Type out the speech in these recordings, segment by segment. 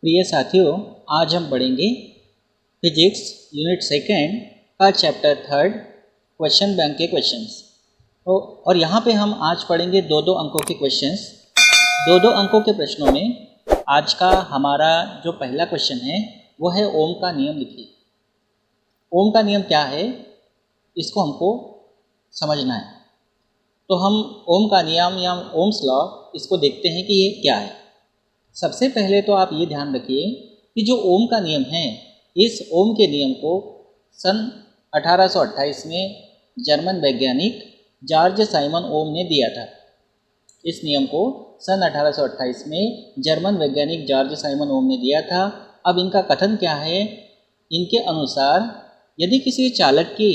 प्रिय साथियों, आज हम पढ़ेंगे फिजिक्स यूनिट सेकेंड का चैप्टर थर्ड क्वेश्चन बैंक के क्वेश्चंस। और यहाँ पे हम आज पढ़ेंगे दो दो अंकों के क्वेश्चंस। दो दो अंकों के प्रश्नों में आज का हमारा जो पहला क्वेश्चन है वो है ओम का नियम लिखिए। ओम का नियम क्या है इसको हमको समझना है। तो हम ओम का नियम या ओम्स लॉ इसको देखते हैं कि ये क्या है। सबसे पहले तो आप ये ध्यान रखिए कि जो ओम का नियम है, इस ओम के नियम को सन 1828 में जर्मन वैज्ञानिक जॉर्ज साइमन ओम ने दिया था। इस नियम को सन 1828 में जर्मन वैज्ञानिक जॉर्ज साइमन ओम ने दिया था। अब इनका कथन क्या है? इनके अनुसार यदि किसी चालक की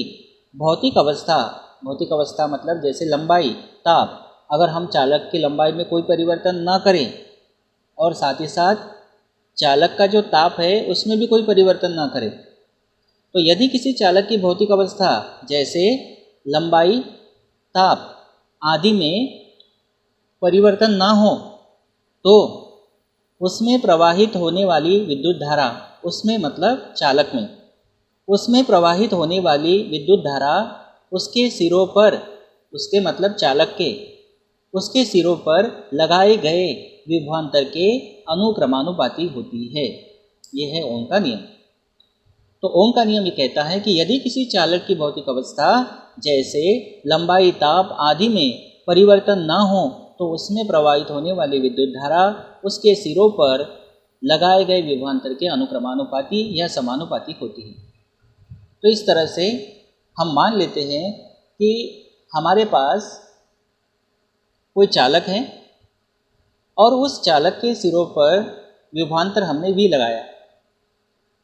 भौतिक अवस्था मतलब जैसे लंबाई, ताप, अगर हम चालक की लंबाई में कोई परिवर्तन ना करें और साथ ही साथ चालक का जो ताप है उसमें भी कोई परिवर्तन ना करें, तो यदि किसी चालक की भौतिक अवस्था जैसे लंबाई, ताप आदि में परिवर्तन ना हो तो उसमें प्रवाहित होने वाली विद्युत धारा, उसमें मतलब चालक में, उसमें प्रवाहित होने वाली विद्युत धारा उसके सिरों पर, उसके मतलब चालक के, उसके सिरों पर लगाए गए विभवांतर के अनुक्रमानुपाती होती है। यह है ओम का नियम। तो ओम का नियम ये कहता है कि यदि किसी चालक की भौतिक अवस्था जैसे लंबाई, ताप आदि में परिवर्तन ना हो तो उसमें प्रवाहित होने वाली विद्युत धारा उसके सिरों पर लगाए गए विभवांतर के अनुक्रमानुपाती या समानुपाती होती है। तो इस तरह से हम मान लेते हैं कि हमारे पास कोई चालक है और उस चालक के सिरों पर विभवांतर हमने V लगाया,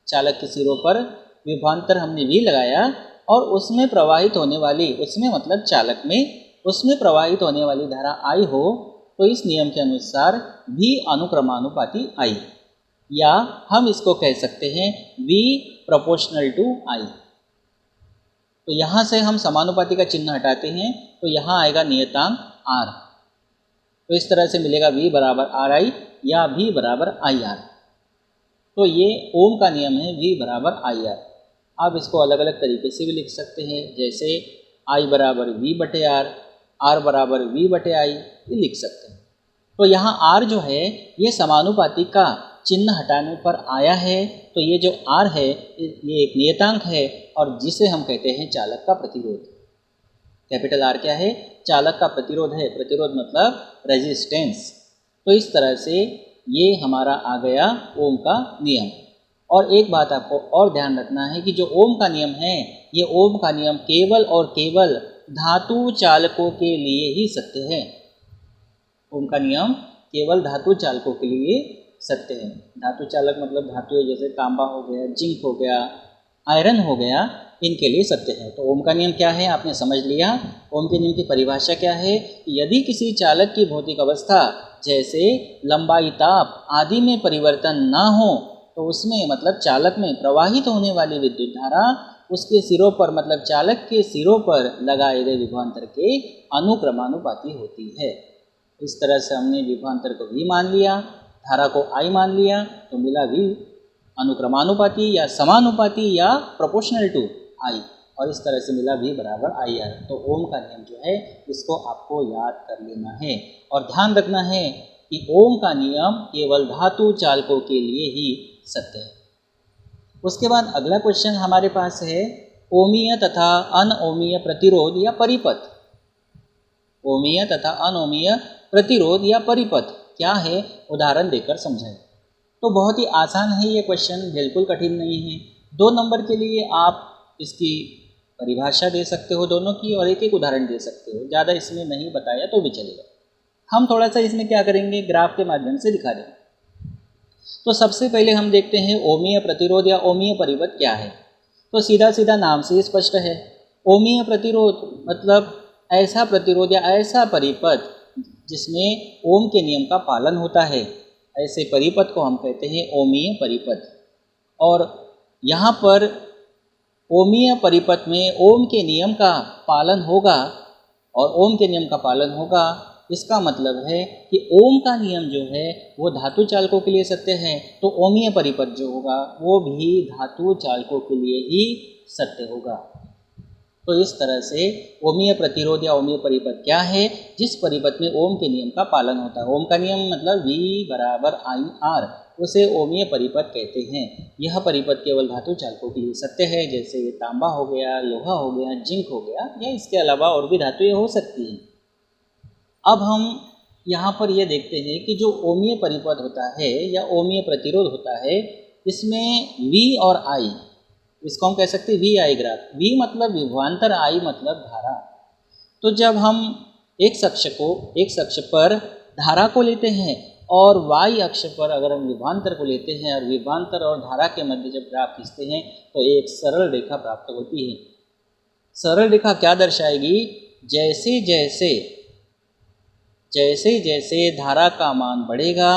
चालक के सिरों पर विभवांतर हमने V लगाया और उसमें प्रवाहित होने वाली, उसमें मतलब चालक में, उसमें प्रवाहित होने वाली धारा I हो तो इस नियम के अनुसार V अनुक्रमानुपाती I, या हम इसको कह सकते हैं V प्रोपोर्शनल टू I। तो यहाँ से हम समानुपाती का चिन्ह हटाते हैं तो यहाँ आएगा नियतांक R। तो इस तरह से मिलेगा V बराबर RI या V बराबर IR। तो ये ओम का नियम है V बराबर IR। आप इसको अलग अलग तरीके से भी लिख सकते हैं, जैसे I बराबर V बटे R, R बराबर V बटे I, ये लिख सकते हैं। तो यहाँ R जो है ये समानुपाती का चिन्ह हटाने पर आया है। तो ये जो R है ये एक नियतांक है और जिसे हम कहते हैं चालक का प्रतिरोध। कैपिटल R क्या है? चालक का प्रतिरोध है। प्रतिरोध मतलब रेजिस्टेंस। तो इस तरह से ये हमारा आ गया ओम का नियम। और एक बात आपको और ध्यान रखना है कि जो ओम का नियम है, ये ओम का नियम केवल और केवल धातु चालकों के लिए ही सत्य है। ओम का नियम केवल धातु चालकों के लिए सत्य है। धातु चालक मतलब धातु जैसे तांबा हो गया, जिंक हो गया, आयरन हो गया, इनके लिए सत्य है। तो ओम का नियम क्या है आपने समझ लिया। ओम के नियम की परिभाषा क्या है? यदि किसी चालक की भौतिक अवस्था जैसे लंबाई, ताप आदि में परिवर्तन ना हो तो उसमें मतलब चालक में प्रवाहित होने वाली विद्युत धारा उसके सिरों पर मतलब चालक के सिरों पर लगाए गए विभवांतर के अनुक्रमानुपाती होती है। इस तरह से हमने विभवांतर को V मान लिया, धारा को I मान लिया, तो मिला V अनुक्रमानुपाती या समानुपाती या प्रोपोर्शनल टू I, और इस तरह से मिला V बराबर IR। तो ओम का नियम जो है इसको आपको याद कर लेना है और ध्यान रखना है कि ओम का नियम केवल धातु चालकों के लिए ही सत्य है। उसके बाद अगला क्वेश्चन हमारे पास है ओमीय तथा अनओमीय प्रतिरोध या परिपथ। ओमीय तथा अनओमीय प्रतिरोध या परिपथ क्या है, उदाहरण देकर समझाएं। तो बहुत ही आसान है ये क्वेश्चन, बिल्कुल कठिन नहीं है। 2 नंबर के लिए आप इसकी परिभाषा दे सकते हो दोनों की और एक एक उदाहरण दे सकते हो, ज़्यादा इसमें नहीं बताया तो भी चलेगा। हम थोड़ा सा इसमें क्या करेंगे, ग्राफ के माध्यम से दिखा देंगे। तो सबसे पहले हम देखते हैं ओमीय प्रतिरोध या ओमीय परिपथ क्या है। तो सीधा सीधा नाम से स्पष्ट है। ओमीय प्रतिरोध मतलब ऐसा प्रतिरोध या ऐसा परिपथ जिसमें ओम के नियम का पालन होता है, ऐसे परिपथ को हम कहते हैं ओमीय परिपथ। और यहाँ पर ओमीय परिपथ में ओम के नियम का पालन होगा और ओम के नियम का पालन होगा इसका मतलब है कि ओम का नियम जो है वो धातु चालकों के लिए सत्य है, तो ओमीय परिपथ जो होगा वो भी धातु चालकों के लिए ही सत्य होगा। तो इस तरह से ओमीय प्रतिरोध या ओमीय परिपथ क्या है? जिस परिपथ में ओम के नियम का पालन होता है। ओम का नियम मतलब V बराबर IR, उसे ओमीय परिपथ कहते हैं। यह परिपथ केवल धातु चालकों के लिए सत्य है, जैसे ये तांबा हो गया, लोहा हो गया, जिंक हो गया, या इसके अलावा और भी धातुएं हो सकती हैं। अब हम यहाँ पर यह देखते हैं कि जो ओमीय परिपथ होता है या ओमीय प्रतिरोध होता है, इसमें V और I, इसको हम कह सकते हैं VI ग्राफ। V मतलब विभवांतर, I मतलब धारा। तो जब हम एक अक्ष पर धारा को लेते हैं और y अक्ष पर अगर हम विभवांतर को लेते हैं और विभवांतर और धारा के मध्य जब ग्राफ खींचते हैं तो एक सरल रेखा प्राप्त होती है। सरल रेखा क्या दर्शाएगी? जैसे जैसे धारा का मान बढ़ेगा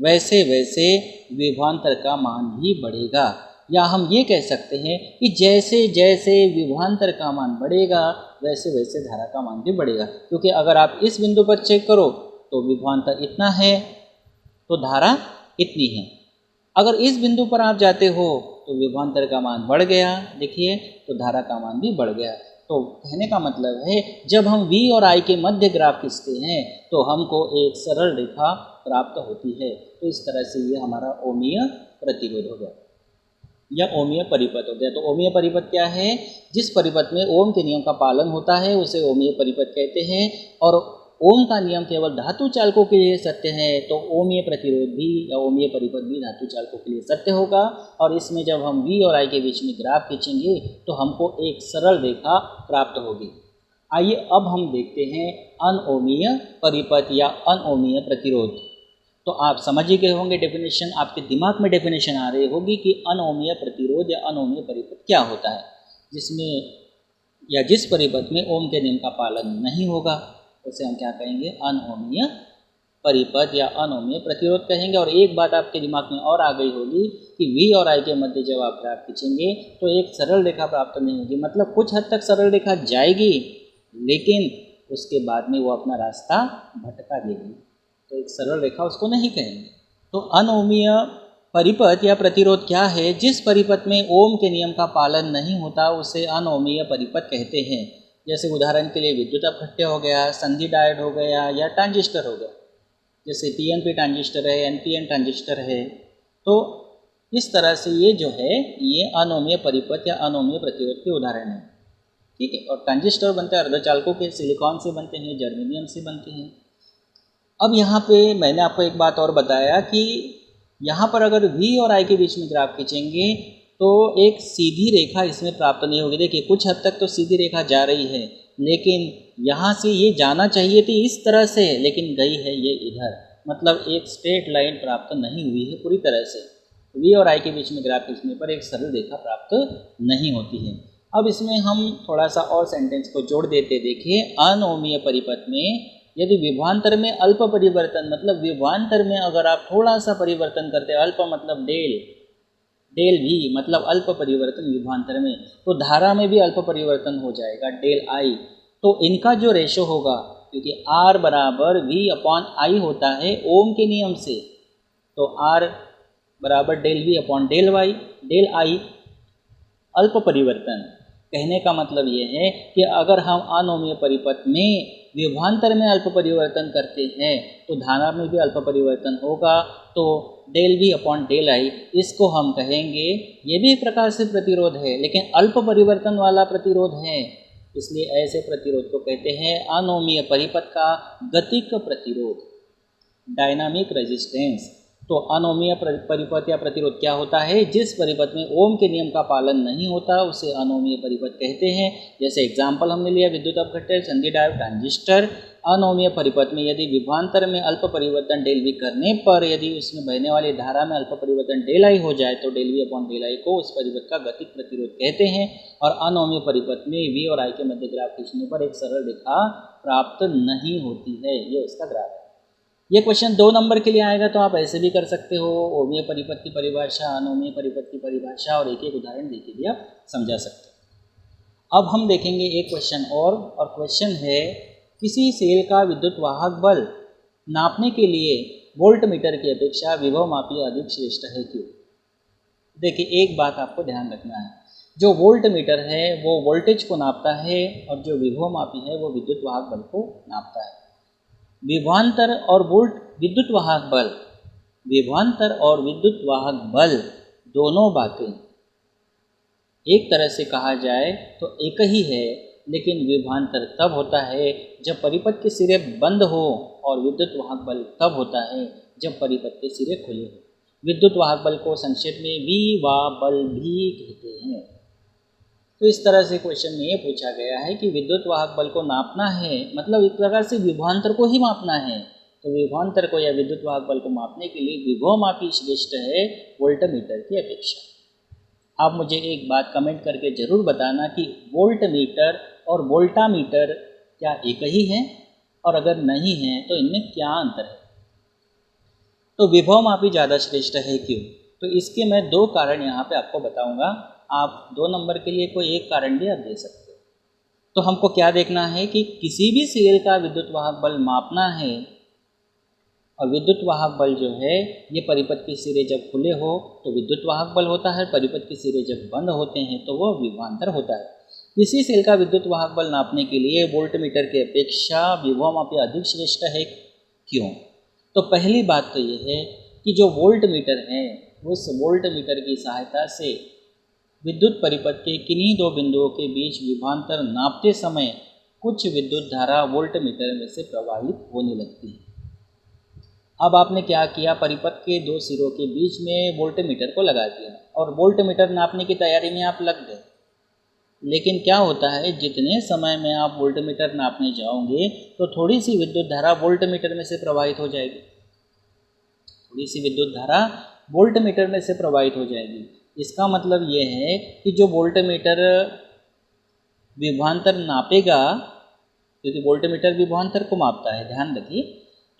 वैसे वैसे विभवांतर का मान भी बढ़ेगा। या हम ये कह सकते हैं कि जैसे जैसे विभवांतर का मान बढ़ेगा वैसे वैसे धारा का मान भी बढ़ेगा, क्योंकि अगर आप इस बिंदु पर चेक करो तो विभवांतर इतना है तो धारा इतनी है। अगर इस बिंदु पर आप जाते हो तो विभवांतर का मान बढ़ गया, देखिए, तो धारा का मान भी बढ़ गया। तो कहने का मतलब है जब हम V और I के मध्य ग्राफ खींचते हैं तो हमको एक सरल रेखा प्राप्त होती है। तो इस तरह से ये हमारा ओमीय प्रतिरोध हो गया या ओमीय परिपथ हो गया। तो ओमीय परिपथ क्या है? जिस परिपथ में ओम के नियम का पालन होता है उसे ओमीय परिपथ कहते हैं। और ओम का नियम केवल धातु चालकों के लिए सत्य है, तो ओमीय प्रतिरोध भी या ओमीय परिपथ भी धातु चालकों के लिए सत्य होगा। और इसमें जब हम V और I के बीच में ग्राफ खींचेंगे तो हमको एक सरल रेखा प्राप्त होगी। आइए अब हम देखते हैं अनओमीय परिपथ या अनओमीय प्रतिरोध। तो आप समझ ही गए होंगे डेफिनेशन, आपके दिमाग में डेफिनेशन आ रही होगी कि अनओमीय प्रतिरोध या अनओमीय परिपथ क्या होता है, जिसमें या जिस परिपथ में ओम के नियम का पालन नहीं होगा उसे हम क्या कहेंगे? अनओमीय परिपथ या अनओमीय प्रतिरोध कहेंगे। और एक बात आपके दिमाग में और आ गई होगी कि V और I के मध्य जब आप ग्राफ खींचेंगे तो एक सरल रेखा प्राप्त नहीं होगी, मतलब कुछ हद तक सरल रेखा जाएगी लेकिन उसके बाद में वो अपना रास्ता भटका देगी, तो एक सरल रेखा उसको नहीं कहेंगे। तो अनओमीय परिपथ या प्रतिरोध क्या है? जिस परिपथ में ओम के नियम का पालन नहीं होता उसे अनओमीय परिपथ कहते हैं। जैसे उदाहरण के लिए विद्युत अपघट्य हो गया, संधि डायोड हो गया या ट्रांजिस्टर हो गया। जैसे PNP ट्रांजिस्टर है, NPN ट्रांजिस्टर है। तो इस तरह से ये जो है ये अनओमीय परिपथ या अनओमीय प्रतिरोध के उदाहरण हैं, ठीक है। और ट्रांजिस्टर बनते हैं अर्धचालकों के, सिलिकॉन से बनते हैं, जर्मेनियम से बनते हैं। अब यहाँ पे मैंने आपको एक बात और बताया कि यहाँ पर अगर V और I के बीच में ग्राफ खींचेंगे तो एक सीधी रेखा इसमें प्राप्त नहीं होगी। देखिए कुछ हद तक तो सीधी रेखा जा रही है, लेकिन यहाँ से ये जाना चाहिए थी इस तरह से, लेकिन गई है ये इधर, मतलब एक स्ट्रेट लाइन प्राप्त नहीं हुई है पूरी तरह से। V और I के बीच में ग्राफ खींचने पर एक सरल रेखा प्राप्त नहीं होती है। अब इसमें हम थोड़ा सा और सेंटेंस को जोड़ देते। देखिए, अनओमीय परिपथ में यदि विभवांतर में अल्प परिवर्तन, मतलब विभवांतर में अगर आप थोड़ा सा परिवर्तन करते हैं, अल्प मतलब डेल V मतलब अल्प परिवर्तन विभवांतर में, तो धारा में भी अल्प परिवर्तन हो जाएगा डेल I। तो इनका जो रेशो होगा, क्योंकि R बराबर V अपॉन I होता है ओम के नियम से, तो R बराबर del V upon del Y, del I अल्प परिवर्तन। कहने का मतलब ये है कि अगर हम अनओमीय परिपथ में विभवांतर में अल्प परिवर्तन करते हैं तो धारा में भी अल्प परिवर्तन होगा, तो del V upon del I इसको हम कहेंगे, ये भी एक प्रकार से प्रतिरोध है लेकिन अल्प परिवर्तन वाला प्रतिरोध है, इसलिए ऐसे प्रतिरोध को कहते हैं अनओमीय परिपथ का गतिक प्रतिरोध, डायनामिक रेजिस्टेंस। तो अनओमीय परिपथ या प्रतिरोध क्या होता है? जिस परिपथ में ओम के नियम का पालन नहीं होता उसे अनओमीय परिपथ कहते हैं। जैसे एग्जाम्पल हमने लिया विद्युत अपघट्य, संधि डायोड, ट्रांजिस्टर। अनओमीय परिपथ में यदि विभवांतर में अल्प परिवर्तन डेल V करने पर यदि उसमें बहने वाली धारा में अल्प परिवर्तन डेल I हो जाए तो del V upon del I को उस परिपथ का गतिक प्रतिरोध कहते हैं। और अनओमीय परिपथ में V और I के मध्य ग्राफ खींचने पर एक सरल रेखा प्राप्त नहीं होती है। ये उसका ग्राफ है। ये क्वेश्चन 2 नंबर के लिए आएगा तो आप ऐसे भी कर सकते हो, ओमीय परिपथ की परिभाषा, अनओमीय परिपथ की परिभाषा और एक एक उदाहरण देके भी आप समझा सकते हो। अब हम देखेंगे एक क्वेश्चन और क्वेश्चन है किसी सेल का विद्युत वाहक बल नापने के लिए वोल्ट मीटर की अपेक्षा विभव मापी अधिक श्रेष्ठ है क्यों? देखिए, एक बात आपको ध्यान रखना है, जो वोल्ट मीटर है वो वोल्टेज को नापता है और जो विभव मापी है वो विद्युत वाहक बल को नापता है। विभवांतर और वोल्ट विद्युत वाहक बल, विभवांतर और विद्युत वाहक बल दोनों बातें एक तरह से कहा जाए तो एक ही है, लेकिन विभवांतर तब होता है जब परिपथ के सिरे बंद हो और विद्युत वाहक बल तब होता है जब परिपथ के सिरे खुले हो। विद्युत वाहक बल को संक्षेप में विवा बल भी कहते हैं। तो इस तरह से क्वेश्चन में ये पूछा गया है कि विद्युत वाहक बल को नापना है, मतलब एक प्रकार से विभवांतर को ही मापना है, तो विभवांतर को या विद्युत वाहक बल को मापने के लिए विभव मापी श्रेष्ठ है वोल्टमीटर की अपेक्षा। आप मुझे एक बात कमेंट करके ज़रूर बताना कि वोल्ट मीटर और वोल्टामीटर क्या एक ही है, और अगर नहीं है तो इनमें क्या अंतर है। तो विभव मापी ज़्यादा श्रेष्ठ है क्यों? तो इसके मैं दो कारण यहाँ पे आपको बताऊँगा। आप 2 नंबर के लिए कोई एक कारण भी आप दे सकते हो। तो हमको क्या देखना है कि किसी भी सेल का विद्युत वाहक बल मापना है, और विद्युत वाहक बल जो है ये परिपथ के सिरे जब खुले हो तो विद्युत वाहक बल होता है, परिपथ के सिरे जब बंद होते हैं तो वो विभवांतर होता है। किसी सेल का विद्युत वाहक बल नापने के लिए वोल्ट मीटर की अपेक्षा विभव मापी अधिक श्रेष्ठ है क्यों? तो पहली बात तो ये है कि जो वोल्ट मीटर है उस वोल्ट मीटर की सहायता से विद्युत परिपथ के किन्हीं दो बिंदुओं के बीच विभवांतर नापते समय कुछ विद्युत धारा वोल्ट मीटर में से प्रवाहित होने लगती है। अब आपने क्या किया, परिपथ के दो सिरों के बीच में वोल्ट मीटर को लगा दिया और वोल्ट मीटर नापने की तैयारी में आप लग गए। लेकिन क्या होता है, जितने समय में आप वोल्ट मीटर नापने जाओगे तो थोड़ी सी विद्युत धारा वोल्ट मीटर में से प्रवाहित हो जाएगी, थोड़ी सी विद्युत धारा वोल्ट मीटर में से प्रवाहित हो जाएगी। इसका मतलब ये है कि जो वोल्ट मीटर विभवांतर नापेगा, क्योंकि वोल्ट मीटर विभवांतर को मापता है, ध्यान रखिए,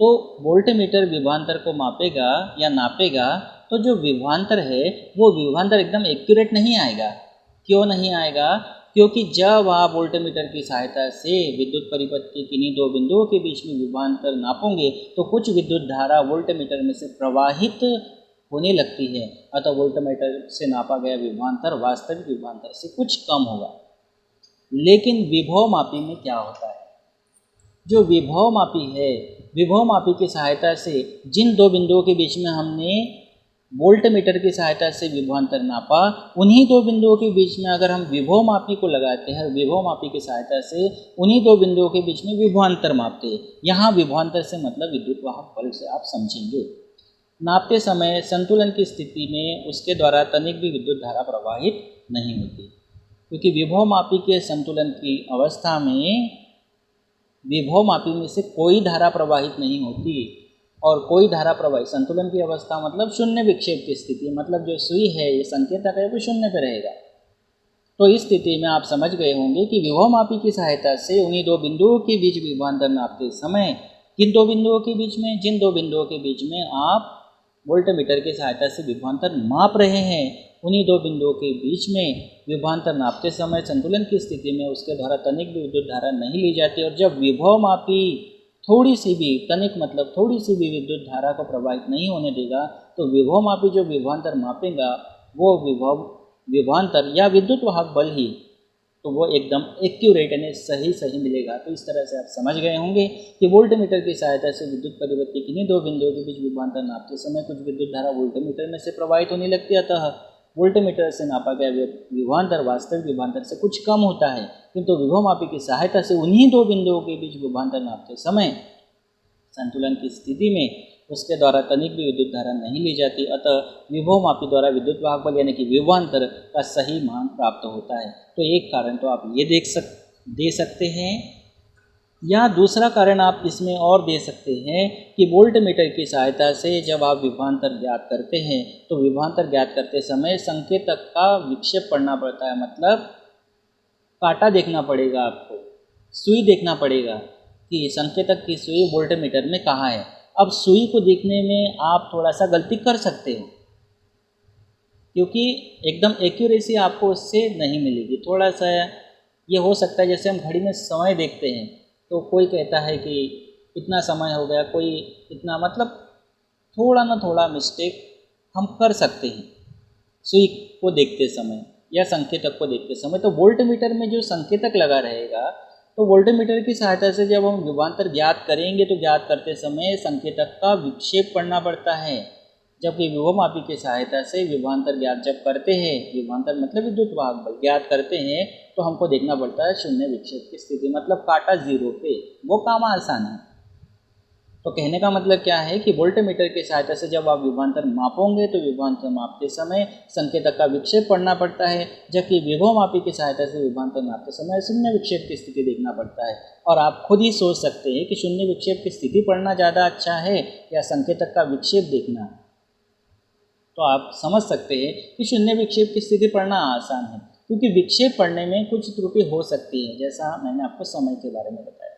तो वोल्ट मीटर विभवांतर को मापेगा या नापेगा तो जो विभवांतर है वो विभवांतर एकदम एक्यूरेट नहीं आएगा। क्यों नहीं आएगा? क्योंकि जब आप वोल्ट मीटर की सहायता से विद्युत परिपथ के किन्हीं दो बिंदुओं के बीच में विभवांतर नापोगे तो कुछ विद्युत धारा वोल्ट मीटर में से प्रवाहित होने लगती है, अतः वोल्ट मीटर से नापा गया विभवांतर वास्तविक विभवांतर से कुछ कम होगा। लेकिन विभव मापी में क्या होता है, जो विभव मापी है, विभव मापी की सहायता से जिन दो बिंदुओं के बीच में हमने वोल्ट मीटर की सहायता से विभवांतर नापा, उन्हीं दो बिंदुओं के बीच में अगर हम विभव मापी को लगाते हैं, विभव मापी की सहायता से उन्हीं दो बिंदुओं के बीच में विभवांतर मापते हैं। यहाँ विभवांतर से मतलब विद्युत वाहक बल से आप समझेंगे। नापते समय संतुलन की स्थिति में उसके द्वारा तनिक भी विद्युत धारा प्रवाहित नहीं होती, क्योंकि विभव मापी के संतुलन की अवस्था में विभव मापी में से कोई धारा प्रवाहित नहीं होती, और कोई धारा प्रवाहित, संतुलन की अवस्था मतलब शून्य विक्षेप की स्थिति, मतलब जो सुई है ये संकेतक है वो शून्य पर रहेगा। तो इस स्थिति में आप समझ गए होंगे कि विभव मापी की सहायता से उन्हीं दो बिंदुओं के बीच विभवांतर नापते समय किन दो बिंदुओं के बीच में, जिन दो बिंदुओं के बीच में आप वोल्ट मीटर की सहायता से विभवांतर माप रहे हैं, उन्हीं दो बिंदुओं के बीच में विभवांतर नापते समय संतुलन की स्थिति में उसके द्वारा तनिक भी विद्युत धारा नहीं ली जाती, और जब विभव मापी थोड़ी सी भी, तनिक मतलब थोड़ी सी भी विद्युत धारा को प्रवाहित नहीं होने देगा, तो विभव मापी जो विभवांतर मापेगा वो विभवांतर या विद्युत वाहक बल ही, तो वो एकदम एक्यूरेट यानी सही मिलेगा। तो इस तरह से आप समझ गए होंगे कि वोल्ट मीटर की सहायता से विद्युत परिपथ के किन्हीं दो बिंदुओं के बीच विभवांतर नापते समय कुछ विद्युत धारा वोल्ट मीटर में से प्रवाहित होने लगती है, अतः वोल्ट मीटर से नापा गया विभवांतर वास्तविक विभवांतर से कुछ कम होता है, किंतु विभव मापी की सहायता से उन्हीं दो बिंदुओं के बीच विभवांतर नापते समय संतुलन की स्थिति में उसके द्वारा तनिक भी विद्युत धारा नहीं ली जाती, अतः विभव मापी द्वारा विद्युत वाहक बल यानी कि विभवांतर का सही मान प्राप्त होता है। तो एक कारण तो आप ये दे सकते हैं, या दूसरा कारण आप इसमें और दे सकते हैं कि वोल्ट मीटर की सहायता से जब आप विभवांतर ज्ञात करते हैं तो विभवांतर ज्ञात करते समय संकेतक का विक्षेप पढ़ना पड़ता है, मतलब कांटा देखना पड़ेगा, आपको सुई देखना पड़ेगा कि संकेतक की सुई वोल्ट मीटर में कहाँ है। अब सुई को देखने में आप थोड़ा सा गलती कर सकते हो, क्योंकि एकदम एक्यूरेसी आपको उससे नहीं मिलेगी। थोड़ा सा ये हो सकता है, जैसे हम घड़ी में समय देखते हैं तो कोई कहता है कि इतना समय हो गया, कोई इतना, मतलब थोड़ा ना थोड़ा मिस्टेक हम कर सकते हैं सुई को देखते समय या संकेतक को देखते समय। तो वोल्टमीटर में जो संकेतक लगा रहेगा, तो वोल्टमीटर की सहायता से जब हम विभवांतर ज्ञात करेंगे तो ज्ञात करते समय संकेतक का विक्षेप पढ़ना पड़ता है, जबकि विभवमापी की सहायता से विभवांतर ज्ञात जब करते हैं, विभवांतर मतलब विद्युत वाहक बल ज्ञात करते हैं, तो हमको देखना पड़ता है शून्य विक्षेप की स्थिति, मतलब काटा जीरो पे। वो काम आसान है। तो कहने का मतलब क्या है कि वोल्टमीटर की सहायता से जब आप विभवांतर मापोगे तो विभवांतर मापते समय संकेतक का विक्षेप पढ़ना पड़ता है, जबकि विभवमापी की सहायता से विभवांतर मापते समय शून्य विक्षेप की स्थिति देखना पड़ता है। और आप खुद ही सोच सकते हैं कि शून्य विक्षेप की स्थिति पढ़ना ज़्यादा अच्छा है या संकेतक का विक्षेप देखना। तो आप समझ सकते हैं कि शून्य विक्षेप की स्थिति पढ़ना आसान है, क्योंकि विक्षेप पढ़ने में कुछ त्रुटि हो सकती है, जैसा मैंने आपको समय के बारे में बताया।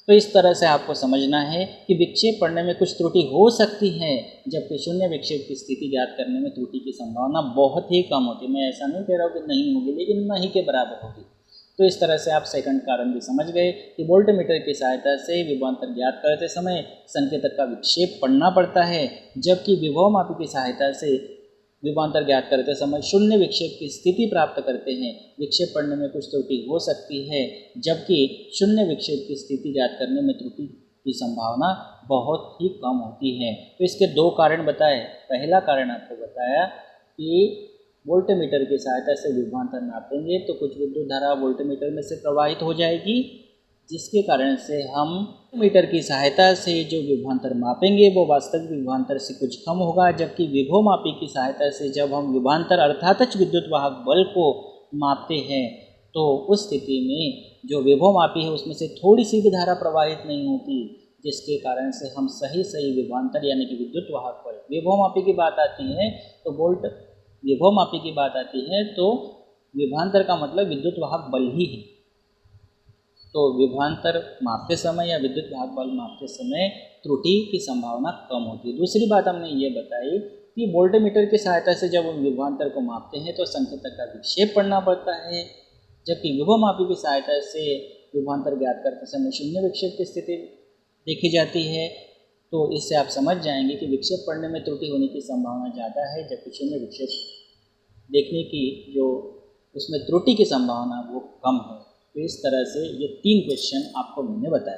तो इस तरह से आपको समझना है कि विक्षेप पढ़ने में कुछ त्रुटि हो सकती है, जबकि शून्य विक्षेप की स्थिति ज्ञात करने में त्रुटि की संभावना बहुत ही कम होती है। मैं ऐसा नहीं कह रहा हूँ कि नहीं होगी, लेकिन नहीं के बराबर होगी। तो इस तरह से आप सेकंड कारण भी समझ गए कि वोल्टमीटर की सहायता से विभवांतर ज्ञात करते समय संकेतक का विक्षेप पढ़ना पड़ता है, जबकि विभवमापी की सहायता से विभवांतर ज्ञात करते समय शून्य विक्षेप की स्थिति प्राप्त करते हैं। विक्षेप पढ़ने में कुछ त्रुटि हो सकती है, जबकि शून्य विक्षेप की स्थिति ज्ञात करने में त्रुटि की संभावना बहुत ही कम होती है। तो इसके दो कारण बताए। पहला कारण आपको बताया कि वोल्टमीटर की सहायता से विभवांतर नापेंगे तो कुछ विद्युत धारा वोल्टमीटर में से प्रवाहित हो जाएगी, जिसके कारण से हम मीटर की सहायता से जो विभवांतर मापेंगे वो वास्तविक विभवांतर से कुछ कम होगा, जबकि विभवमापी की सहायता से जब हम विभवांतर अर्थात विद्युत वाहक बल को मापते हैं तो उस स्थिति में जो विभवमापी है उसमें से थोड़ी सी भी धारा प्रवाहित नहीं होती, जिसके कारण से हम सही विभवांतर यानी कि विद्युत वाहक बल, विभवमापी की बात आती है तो वोल्ट, विभवमापी की बात आती है तो विभवांतर का मतलब विद्युत वाहक बल ही है। तो विभवांतर मापते समय या विद्युत वाहक बल मापते समय त्रुटि की संभावना कम होती है। दूसरी बात हमने ये बताई कि वोल्टमीटर की सहायता से जब हम विभवांतर को मापते हैं तो संकेतक का विक्षेप पढ़ना पड़ता है, जबकि विभवमापी की सहायता से विभवांतर ज्ञात करते समय शून्य विक्षेप की स्थिति देखी जाती है। तो इससे आप समझ जाएंगे कि विक्षेप पढ़ने में त्रुटि होने की संभावना ज़्यादा है, जबकि शून्य विक्षेप देखने की जो उसमें त्रुटि की संभावना वो कम है। तो इस तरह से ये तीन क्वेश्चन आपको मैंने बताया।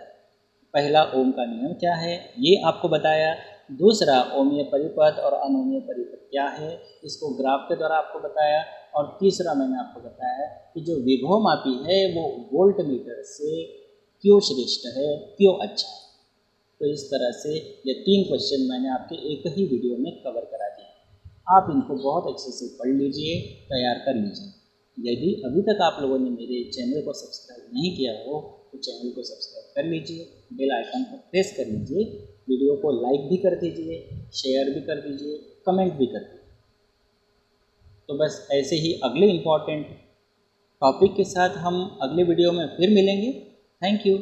पहला ओम का नियम क्या है ये आपको बताया, दूसरा ओमीय परिपथ और अनोमीय परिपथ क्या है इसको ग्राफ के द्वारा आपको बताया, और तीसरा मैंने आपको बताया कि जो विभवमापी है वो वोल्टमीटर से क्यों श्रेष्ठ है, क्यों अच्छा है। तो इस तरह से ये तीन क्वेश्चन मैंने आपके एक ही वीडियो में कवर करा दिए। आप इनको बहुत अच्छे से पढ़ लीजिए, तैयार कर लीजिए। यदि अभी तक आप लोगों ने मेरे चैनल को सब्सक्राइब नहीं किया हो तो चैनल को सब्सक्राइब कर लीजिए, बेल आइकन को प्रेस कर लीजिए, वीडियो को लाइक भी कर दीजिए, शेयर भी कर दीजिए, कमेंट भी कर दीजिए। तो बस ऐसे ही अगले इम्पॉर्टेंट टॉपिक के साथ हम अगले वीडियो में फिर मिलेंगे। Thank you.